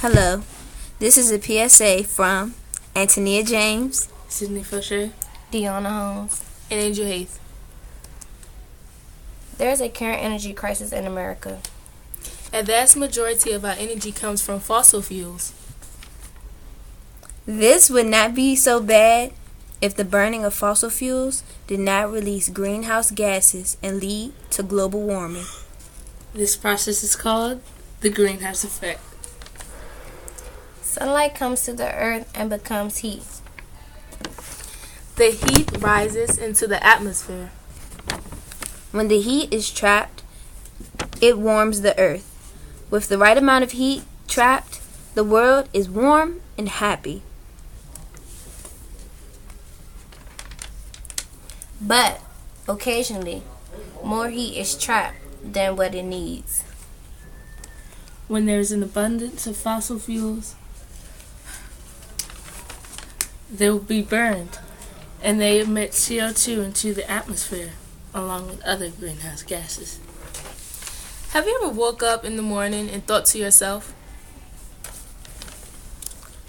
Hello, this is a PSA from Antonia James, Sydney Fauché, Deanna Holmes, and Angel Hayes. There is a current energy crisis in America. A vast majority of our energy comes from fossil fuels. This would not be so bad if the burning of fossil fuels did not release greenhouse gases and lead to global warming. This process is called the greenhouse effect. Sunlight comes to the earth and becomes heat. The heat rises into the atmosphere. When the heat is trapped, it warms the earth. With the right amount of heat trapped, the world is warm and happy. But occasionally, more heat is trapped than what it needs. When there is an abundance of fossil fuels, they will be burned, and they emit CO2 into the atmosphere, along with other greenhouse gases. Have you ever woke up in the morning and thought to yourself,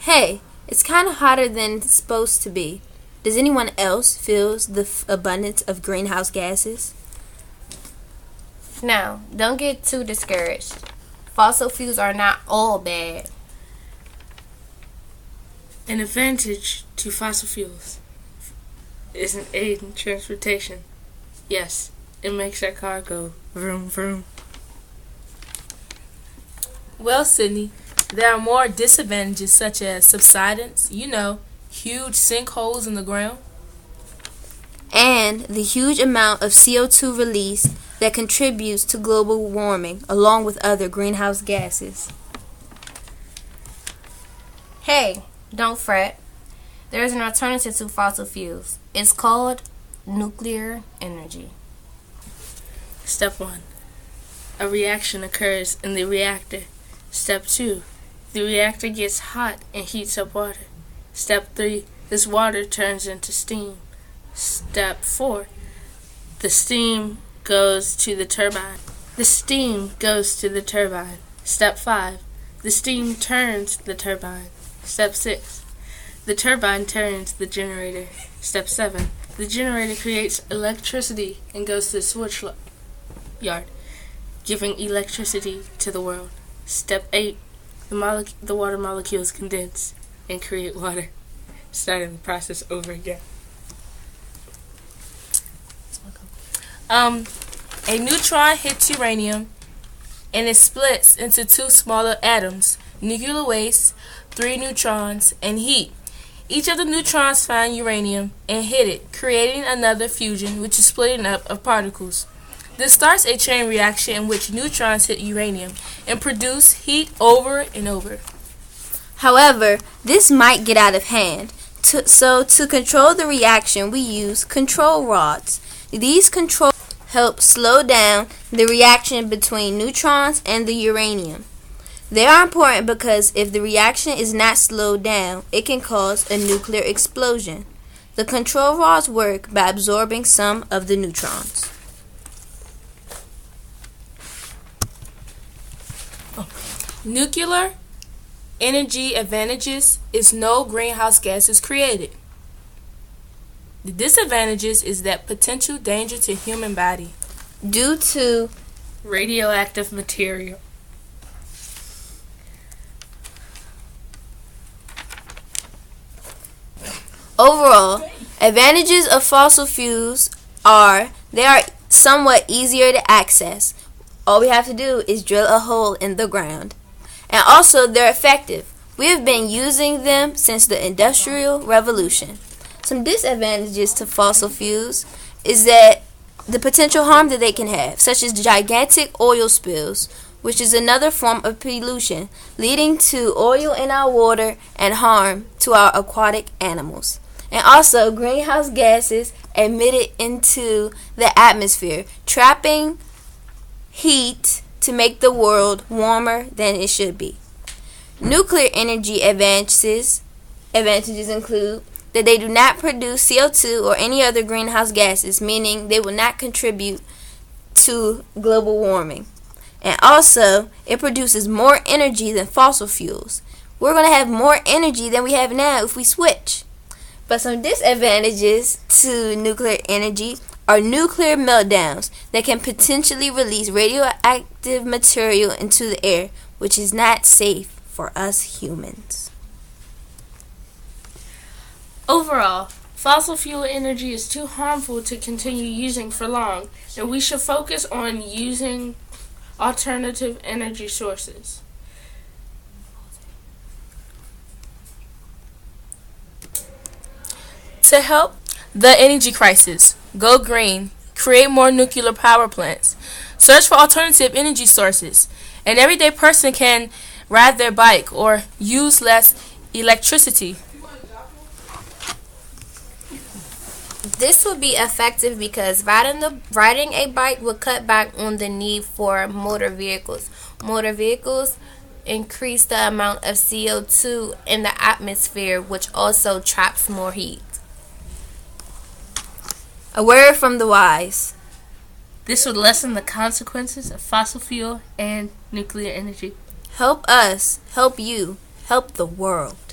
Hey, it's kind of hotter than it's supposed to be. Does anyone else feel the abundance of greenhouse gases? Now, don't get too discouraged. Fossil fuels are not all bad. an advantage to fossil fuels is an aid in transportation? Yes, it makes our car go vroom vroom. Well, Sydney, there are more disadvantages such as subsidence, huge sinkholes in the ground. And the huge amount of CO2 release that contributes to global warming, along with other greenhouse gases. Hey, don't fret. There is an alternative to fossil fuels. It's called nuclear energy. Step 1. A reaction occurs in the reactor. Step 2. The reactor gets hot and heats up water. Step 3. This water turns into steam. Step 4. The steam goes to the turbine. The steam goes to the turbine. Step 5. The steam turns the turbine. Step 6. The turbine turns the generator. Step 7. The generator creates electricity and goes to the switch yard, giving electricity to the world. Step 8. The water molecules condense and create water, starting the process over again. A neutron hits uranium and it splits into two smaller atoms, nuclear waste, 3 neutrons, and heat. Each of the neutrons find uranium and hit it, creating another fusion, which is splitting up of particles. This starts a chain reaction in which neutrons hit uranium and produce heat over and over. However, this might get out of hand. So to control the reaction, we use control rods. These control help slow down the reaction between neutrons and the uranium. They are important because if the reaction is not slowed down, it can cause a nuclear explosion. The control rods work by absorbing some of the neutrons. Nuclear energy advantages is no greenhouse gases created. The disadvantages is that potential danger to human body Due to radioactive material. overall, advantages of fossil fuels are they are somewhat easier to access. All we have to do is drill a hole in the ground. And also, they're effective. We have been using them since the Industrial Revolution. Some disadvantages to fossil fuels is that the potential harm that they can have, such as gigantic oil spills, which is another form of pollution, leading to oil in our water and harm to our aquatic animals. And also, greenhouse gases emitted into the atmosphere, trapping heat to make the world warmer than it should be. Nuclear energy advantages include that they do not produce CO2 or any other greenhouse gases, meaning they will not contribute to global warming. And also, it produces more energy than fossil fuels. We're going to have more energy than we have now if we switch. But some disadvantages to nuclear energy are nuclear meltdowns that can potentially release radioactive material into the air, which is not safe for us humans. Overall, fossil fuel energy is too harmful to continue using for long, and we should focus on using alternative energy sources. To help the energy crisis, go green, create more nuclear power plants, search for alternative energy sources. An everyday person can ride their bike or use less electricity. This would be effective because riding a bike would cut back on the need for motor vehicles. Motor vehicles increase the amount of CO2 in the atmosphere, which also traps more heat. A word from the wise. This would lessen the consequences of fossil fuel and nuclear energy. Help us, help you, help the world.